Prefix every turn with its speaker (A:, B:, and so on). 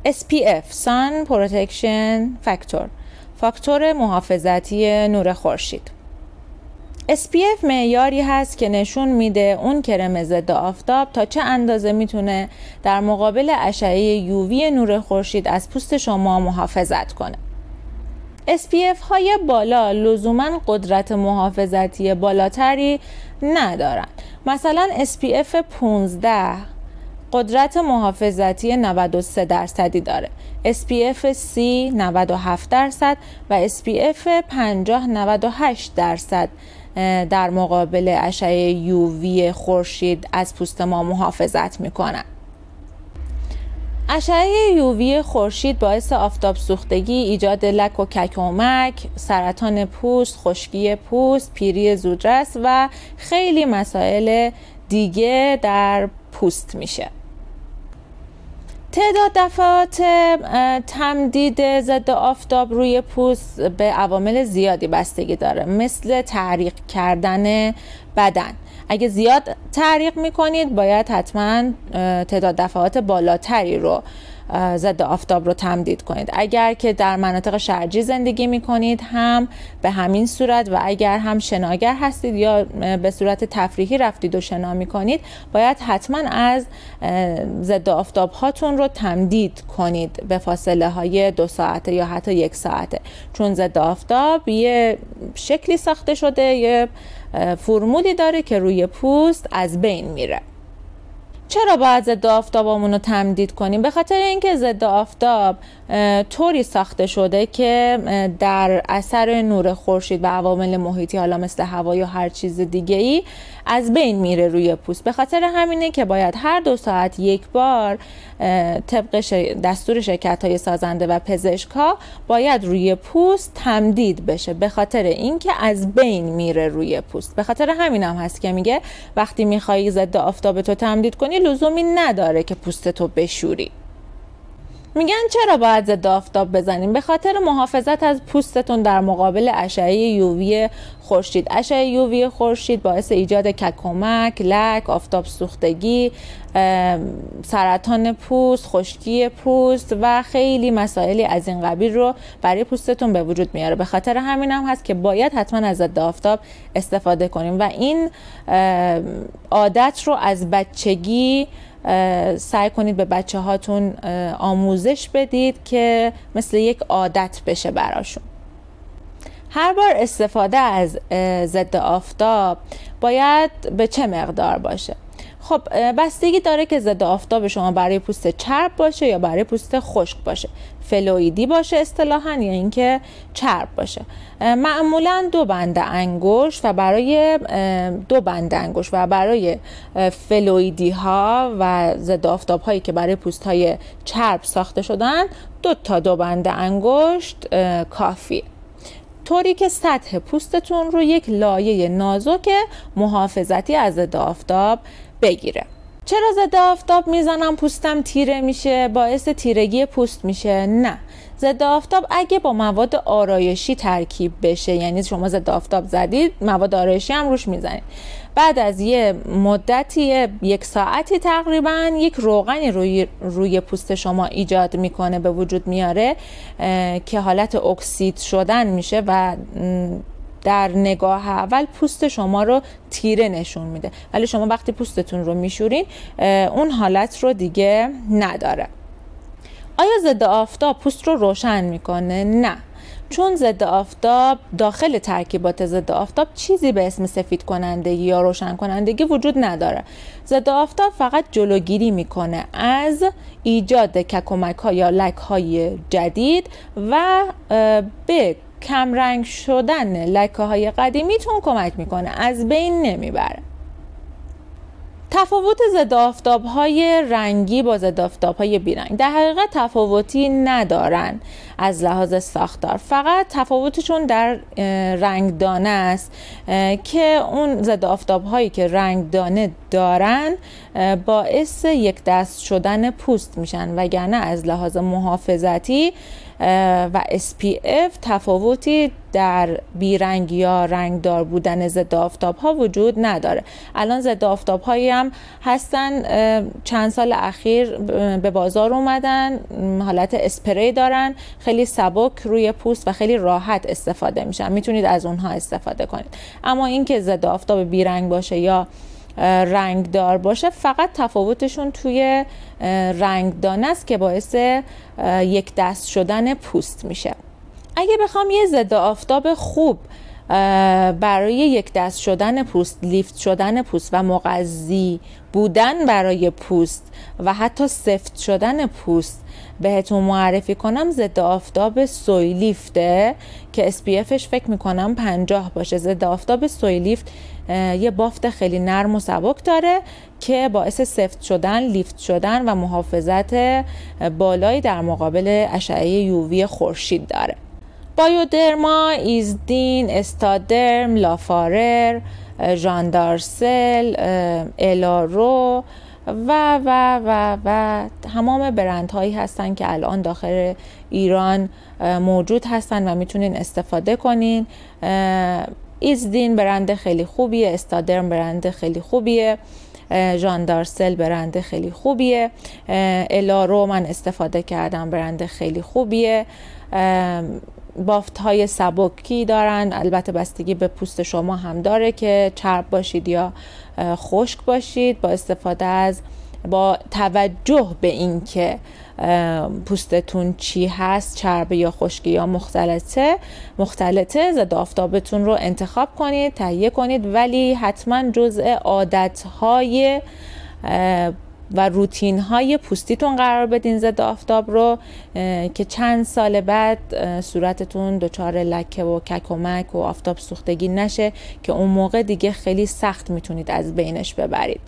A: SPF Sun Protection Factor، فاکتور محافظتی نور خورشید. SPF معیاری هست که نشون میده اون کرم ضد آفتاب تا چه اندازه میتونه در مقابل اشعه UV نور خورشید از پوست شما محافظت کنه. SPF های بالا لزوما قدرت محافظتی بالاتری ندارن. مثلا SPF 15 قدرت محافظتی 93% داره، SPF 30 97% و SPF 50 98% در مقابل اشعه UV خورشید از پوست ما محافظت میکنن. اشعه UV خورشید باعث آفتاب سوختگی، ایجاد لک و ککومک، سرطان پوست، خشکی پوست، پیری زودرس و خیلی مسائل دیگه در پوست میشه. تعداد دفعات تمدید ضد آفتاب روی پوست به عوامل زیادی بستگی داره، مثل تعریق کردن بدن. اگه زیاد تعریق میکنید باید حتما تعداد دفعات بالاتری رو ضد آفتاب رو تمدید کنید. اگر که در مناطق شرجی زندگی میکنید هم به همین صورت، و اگر هم شناگر هستید یا به صورت تفریحی رفتید و شنا میکنید باید حتما از ضد آفتاب هاتون رو تمدید کنید به فاصله های 2 ساعته یا حتی 1 ساعته، چون ضد آفتاب یه شکلی ساخته شده، یه فرمولی داره که روی پوست از بین میره. چرا باید ضد آفتابمون رو تمدید کنیم؟ به خاطر اینکه ضد آفتاب طوری ساخته شده که در اثر نور خورشید و عوامل محیطی، حالا مثل هوا یا هر چیز دیگه ای، از بین میره روی پوست. به خاطر همینه که باید هر 2 ساعت یک بار طبق دستور شرکت‌های سازنده و پزشک‌ها باید روی پوست تمدید بشه، به خاطر اینکه از بین میره روی پوست. به خاطر همینم هست که میگه وقتی میخوای ضد آفتاب تو تمدید کنی لزومی نداره که پوستتو بشوری. میگن چرا باید ضد آفتاب بزنیم؟ به خاطر محافظت از پوستتون در مقابل اشعه UV خورشید. اشعه UV خورشید باعث ایجاد ککومک، لک، آفتاب سوختگی، سرطان پوست، خشکی پوست و خیلی مسائلی از این قبیل رو برای پوستتون به وجود میاره. به خاطر همین هم هست که باید حتما از ضد آفتاب استفاده کنیم و این عادت رو از بچگی سعی کنید به بچه هاتون آموزش بدید که مثل یک عادت بشه براشون. هر بار استفاده از ضد آفتاب باید به چه مقدار باشه؟ خب بستگی داره که ضد آفتاب شما برای پوست چرب باشه یا برای پوست خشک باشه، فلویدی باشه اصطلاحاً یا اینکه چرب باشه. معمولاً 2 بند انگشت و برای 2 بند انگشت و برای فلویدی ها و ضد آفتاب هایی که برای پوست های چرب ساخته شدن 2 تا 2 بند انگشت کافیه، طوری که سطح پوستتون رو یک لایه نازک محافظتی از ضد آفتاب بگیره. چرا ضد آفتاب میزنم پوستم تیره میشه، باعث تیرگی پوست میشه؟ نه، ضد آفتاب اگه با مواد آرایشی ترکیب بشه، یعنی شما ضد آفتاب زدید مواد آرایشی هم روش میزنید، بعد از یه مدتی 1 ساعتی تقریبا یک روغنی روی پوست شما ایجاد میکنه، به وجود میاره که حالت اکسید شدن میشه و در نگاه اول پوست شما رو تیره نشون میده، ولی شما وقتی پوستتون رو میشورین اون حالت رو دیگه نداره. آیا ضد آفتاب پوست رو روشن میکنه؟ نه، چون ضد آفتاب داخل ترکیبات ضد آفتاب چیزی به اسم سفید کنندگی یا روشن کنندگی وجود نداره. ضد آفتاب فقط جلوگیری میکنه از ایجاد ککومک ها یا لک های جدید و به کمرنگ شدن لکه های قدیمیتون کمک میکنه، از بین نمیبره. تفاوت ضد آفتاب های رنگی با ضد آفتاب های بیرنگ در حقیقت تفاوتی ندارن، از لحاظ ساختار. فقط تفاوتشون در رنگدانه است که اون ضد آفتاب هایی که رنگدانه دارن باعث یک دست شدن پوست میشن، وگرنه از لحاظ محافظتی و SPF تفاوتی در بیرنگ یا رنگدار بودن ضد آفتاب ها وجود نداره. الان ضد آفتاب هایی هم هستن چند سال اخیر به بازار اومدن، حالت اسپری دارن، خیلی سبک روی پوست و خیلی راحت استفاده میشن، میتونید از اونها استفاده کنید. اما اینکه ضد آفتاب بیرنگ باشه یا رنگدار باشه، فقط تفاوتشون توی رنگدانه است که باعث یک دست شدن پوست میشه. اگه بخوام یه ضد آفتاب خوب برای یک دست شدن پوست، لیفت شدن پوست و مغذی بودن برای پوست و حتی سفت شدن پوست بهتون معرفی کنم، ضد آفتاب سوی لیفته که SPFش فکر میکنم 50 باشه. ضد آفتاب سوی لیفت یه بافت خیلی نرم و سبک داره که باعث سفت شدن، لیفت شدن و محافظت بالایی در مقابل اشعه UV خورشید داره. بایودرما، ایزدین، استادرم، لافارر، ژاندارسل، الارو و تمام برندهایی هستن که الان داخل ایران موجود هستن و میتونین استفاده کنین. ایزدین برند خیلی خوبیه، استادرم برند خیلی خوبیه، ژاندارسل برند خیلی خوبیه، الارو من استفاده کردم برند خیلی خوبیه. بافت های سبکی دارن، البته بستگی به پوست شما هم داره که چرب باشید یا خشک باشید. با توجه به اینکه پوستتون چی هست، چرب یا خشکی یا مختلطه، ضد آفتابتون رو انتخاب کنید، تهیه کنید، ولی حتما جزء عادت‌های و روتین های پوستیتون قرار بدین ضد آفتاب رو که چند سال بعد صورتتون دچار لکه و ککمک و آفتاب سوختگی نشه که اون موقع دیگه خیلی سخت میتونید از بینش ببرید.